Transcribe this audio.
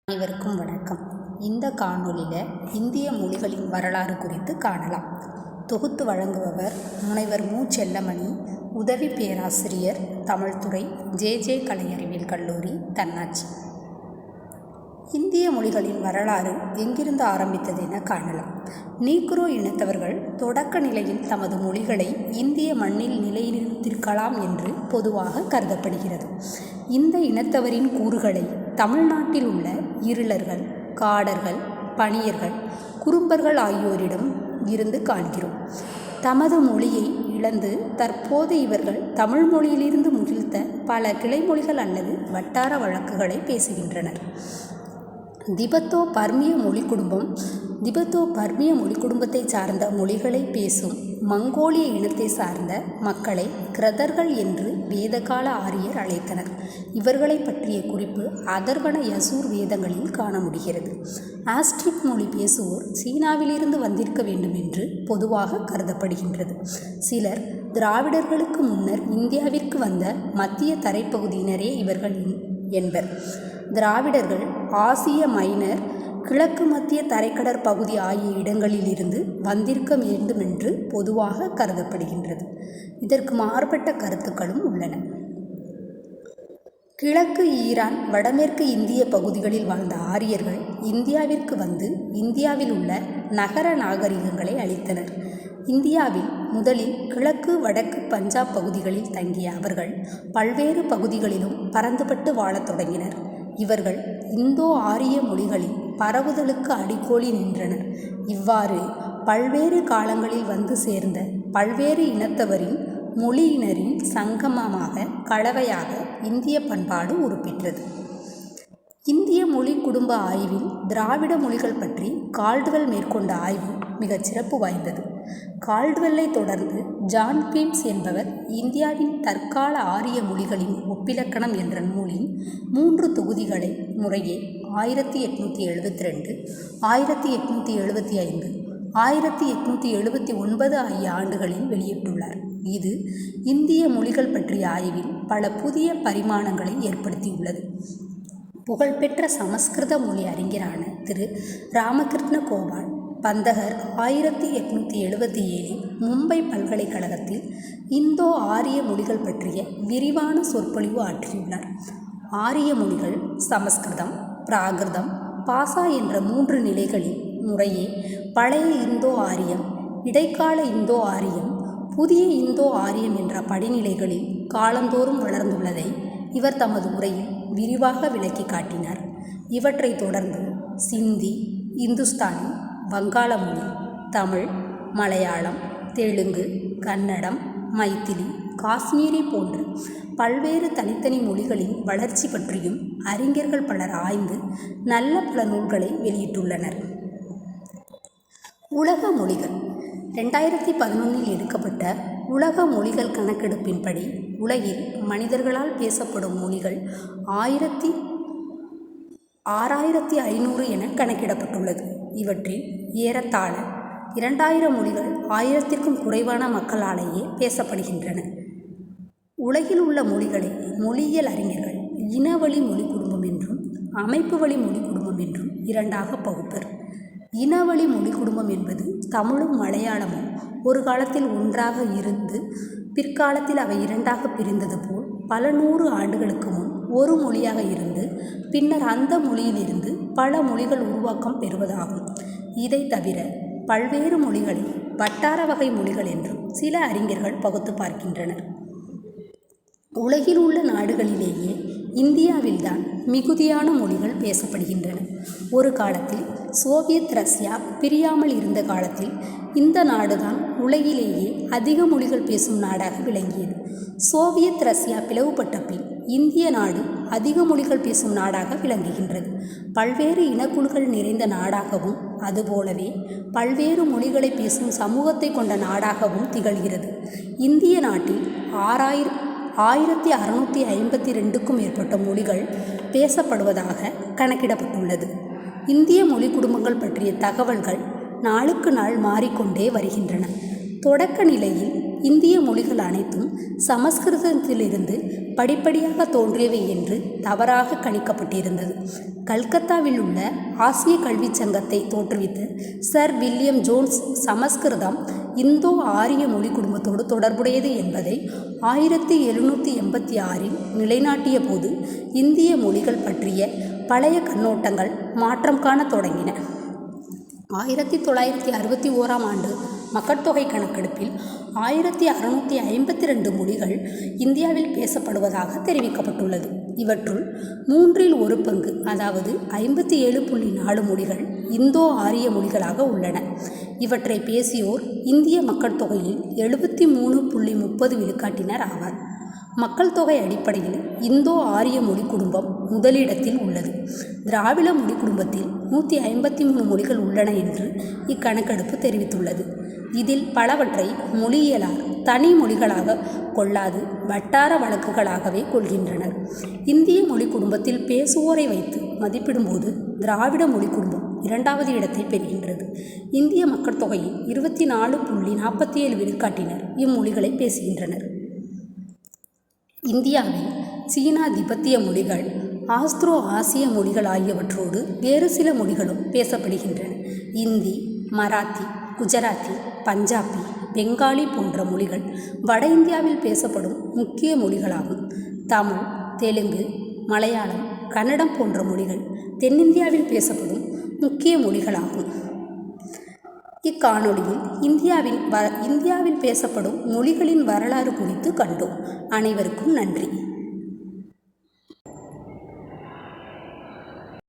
அனைவருக்கும் வணக்கம். இந்த காணொளியில் இந்திய மொழிகளின் வரலாறு குறித்து காணலாம். தொகுத்து வழங்குபவர் முனைவர் மு. செல்லமணி, உதவி பேராசிரியர், தமிழ்துறை, ஜே கலை அறிவியல் கல்லூரி, தன்னாட்சி. இந்திய மொழிகளின் வரலாறு எங்கிருந்து ஆரம்பித்தது என காணலாம். நீக்ரோ இனத்தவர்கள் தொடக்க நிலையில் தமது மொழிகளை இந்திய மண்ணில் நிலைநிறுத்திருக்கலாம் என்று பொதுவாக கருதப்படுகிறது. இந்த இனத்தவரின் கூறுகளை தமிழ்நாட்டில் உள்ள இருளர்கள், காடர்கள், பணியர்கள், குறும்பர்கள் ஆகியோரிடம் இருந்து காண்கிறோம். தமது மொழியை இழந்து தற்போது இவர்கள் தமிழ் மொழியிலிருந்து முகிழ்த்த பல கிளைமொழிகள் அல்லது வட்டார வழக்குகளை பேசுகின்றனர். திபெத்தோ பர்மிய மொழி குடும்பத்தை சார்ந்த மொழிகளை பேசும் மங்கோலிய இனத்தை சார்ந்த மக்களை கிரதர்கள் என்று வேதகால ஆரியர் அழைத்தனர். இவர்களை பற்றிய குறிப்பு அதர்வண யசூர் வேதங்களில் காண முடிகிறது. ஆஸ்ட்ரிக் மொழி பேசுவோர் சீனாவிலிருந்து வந்திருக்க வேண்டும் என்று பொதுவாக கருதப்படுகின்றது. சிலர் திராவிடர்களுக்கு முன்னர் இந்தியாவிற்கு வந்த மத்திய தரைப்பகுதியினரே இவர்கள் என்பர். திராவிடர்கள் ஆசிய மைனர், கிழக்கு மத்திய தரைக்கடற் பகுதி ஆகிய இடங்களில் இருந்து வந்திருக்க வேண்டும் என்று பொதுவாக கருதப்படுகின்றது. இதற்கு மாறுபட்ட கருத்துக்களும் உள்ளன. கிழக்கு ஈரான், வடமேற்கு இந்திய பகுதிகளில் வாழ்ந்த ஆரியர்கள் இந்தியாவிற்கு வந்து இந்தியாவில் உள்ள நகர நாகரிகங்களை அளித்தனர். இந்தியாவில் முதலில் கிழக்கு வடக்கு பஞ்சாப் பகுதிகளில் தங்கிய அவர்கள் பல்வேறு பகுதிகளிலும் பரந்துபட்டு வாழத் தொடங்கினர். இவர்கள் இந்தோ ஆரிய மொழிகளின் பரவுதலுக்கு அடிக்கோலி நின்றனர். இவ்வாறு பல்வேறு காலங்களில் வந்து சேர்ந்த பல்வேறு இனத்தவரின் மொழியினரின் சங்கமமாக கலவையாக இந்திய பண்பாடு உருப்பெற்றது. இந்திய மொழி குடும்ப ஆய்வில் திராவிட மொழிகள் பற்றி கால்டுவெல் மேற்கொண்ட ஆய்வு மிகச் சிறப்பு வாய்ந்தது. கால்டுவெல்லை தொடர்ந்து ஜான் பீம்ஸ் என்பவர் இந்தியாவின் தற்கால ஆரிய மொழிகளின் ஒப்பிலக்கணம் என்ற நூலின் 3 தொகுதிகளை முறையே 1872, 1875, 1879 ஆகிய ஆண்டுகளில் வெளியிட்டுள்ளார். இது இந்திய மொழிகள் பற்றிய ஆய்வில் பல புதிய பரிமாணங்களை ஏற்படுத்தியுள்ளது. புகழ்பெற்ற சமஸ்கிருத மொழி அறிஞரான திரு ராமகிருஷ்ண கோபால் பந்தகர் 1877 மும்பை பல்கலைக்கழகத்தில் இந்தோ ஆரிய மொழிகள் பற்றிய விரிவான சொற்பொழிவு ஆற்றியுள்ளார். ஆரிய மொழிகள் சமஸ்கிருதம், பிராகிருதம், பாசா என்ற 3 நிலைகளில் முறையே பழைய இந்தோ ஆரியம், இடைக்கால இந்தோ ஆரியம், புதிய இந்தோ ஆரியம் என்ற படிநிலைகளில் காலந்தோறும் வளர்ந்துள்ளதை இவர் தமது உரையில் விரிவாக விளக்கி காட்டினார். இவற்றை தொடர்ந்து சிந்தி, இந்துஸ்தானி, வங்காள மொழி, தமிழ், மலையாளம், தெலுங்கு, கன்னடம், மைத்திலி, காஷ்மீரி போன்ற பல்வேறு தனித்தனி மொழிகளின் வளர்ச்சி பற்றியும் அறிஞர்கள் பலர் ஆய்ந்து நல்ல பல நூல்களை வெளியிட்டுள்ளனர். உலக மொழிகள் 2011 எடுக்கப்பட்ட உலக மொழிகள் கணக்கெடுப்பின்படி உலகில் மனிதர்களால் பேசப்படும் மொழிகள் 6500 என கணக்கிடப்பட்டுள்ளது. இவற்றில் ஏறத்தாழ 2000 மொழிகள் 1000க்கும் குறைவான மக்களாலேயே பேசப்படுகின்றன. உலகில் உள்ள மொழிகளை மொழியியல் அறிஞர்கள் இனவழி மொழி குடும்பம் என்றும் அமைப்பு வழி மொழி குடும்பம் என்றும் 2ஆக பகுப்பர். இனவழி மொழி குடும்பம் என்பது தமிழும் மலையாளமும் ஒரு காலத்தில் ஒன்றாக இருந்து பிற்காலத்தில் அவை 2ஆக பிரிந்தது போல் பல 100 ஆண்டுகளுக்கு முன் ஒரு மொழியாக இருந்து பின்னர் அந்த மொழியிலிருந்து பல மொழிகள் உருவாக்கம் பெறுவதாகும். இதை தவிர பல்வேறு மொழிகளை வட்டார வகை மொழிகள் என்றும் சில அறிஞர்கள் பகுத்து பார்க்கின்றனர். உலகில் உள்ள நாடுகளிலேயே இந்தியாவில்தான் மிகுதியான மொழிகள் பேசப்படுகின்றன. ஒரு காலத்தில் சோவியத் ரஷ்யா பிரியாமல் இருந்த காலத்தில் இந்த நாடுதான் உலகிலேயே அதிக மொழிகள் பேசும் நாடாக விளங்கியது. சோவியத் ரஷ்யா பிளவுபட்ட பின் இந்திய நாடு அதிக மொழிகள் பேசும் நாடாக விளங்குகின்றது. பல்வேறு இனக்குழுக்கள் நிறைந்த நாடாகவும் அதுபோலவே பல்வேறு மொழிகளை பேசும் சமூகத்தை கொண்ட நாடாகவும் திகழ்கிறது. இந்திய நாட்டில் 1652க்கும் மேற்பட்ட மொழிகள் பேசப்படுவதாக கணக்கிடப்பட்டுள்ளது. இந்திய மொழி குடும்பங்கள் பற்றிய தகவல்கள் நாளுக்கு நாள் மாறிக்கொண்டே வருகின்றன. தொடக்க நிலையில் இந்திய மொழிகள் அனைத்தும் சமஸ்கிருதத்திலிருந்து படிப்படியாக தோன்றியவை என்று தவறாக கணிக்கப்பட்டிருந்தது. கல்கத்தாவில் உள்ள ஆசிய கல்விச் சங்கத்தை தோற்றுவித்த சர் வில்லியம் ஜோன்ஸ் சமஸ்கிருதம் இந்தோ ஆரிய மொழி குடும்பத்தோடு தொடர்புடையது என்பதை 1786 நிலைநாட்டிய போது இந்திய மொழிகள் பற்றிய பழைய கண்ணோட்டங்கள் மாற்றம் காண தொடங்கின. 1961 மக்கட்தொகை கணக்கெடுப்பில் 1652 மொழிகள் இந்தியாவில் பேசப்படுவதாக தெரிவிக்கப்பட்டுள்ளது. இவற்றுள் 1/3 பங்கு அதாவது 57.4 மொழிகள் இந்தோ ஆரிய மொழிகளாக உள்ளன. இவற்றை பேசியோர் இந்திய மக்கள் தொகையில் 73.30 விழுக்காட்டினர் ஆவார். மக்கள் தொகை அடிப்படையில் இந்தோ ஆரிய மொழி குடும்பம் முதலிடத்தில் உள்ளது. திராவிட மொழி குடும்பத்தில் 153 மொழிகள் உள்ளன என்று இக்கணக்கெடுப்பு தெரிவித்துள்ளது. இதில் பலவற்றை மொழியியலார் தனி மொழிகளாக கொள்ளாது வட்டார வழக்குகளாகவே கொள்கின்றனர். இந்திய மொழி குடும்பத்தில் பேசுவோரை வைத்து மதிப்பிடும்போது திராவிட மொழி குடும்பம் 2வது இடத்தை பெறுகின்றது. இந்திய மக்கள் தொகையில் 24.47 விழுக்காட்டினர் இம்மொழிகளை பேசுகின்றனர். இந்தியாவில் சீனா திபெத்திய மொழிகள், ஆஸ்திரோ ஆசிய மொழிகள் ஆகியவற்றோடு வேறு சில மொழிகளும் பேசப்படுகின்றன. இந்தி, மராத்தி, குஜராத்தி, பஞ்சாபி, பெங்காலி போன்ற மொழிகள் வட இந்தியாவில் பேசப்படும் முக்கிய மொழிகளாகும். தமிழ், தெலுங்கு, மலையாளம், கன்னடம் போன்ற மொழிகள் தென்னிந்தியாவில் பேசப்படும் முக்கிய மொழிகளாகும். இக்காணொளியில் இந்தியாவில் பேசப்படும் மொழிகளின் வரலாறு குறித்து கண்டோம். அனைவருக்கும் நன்றி.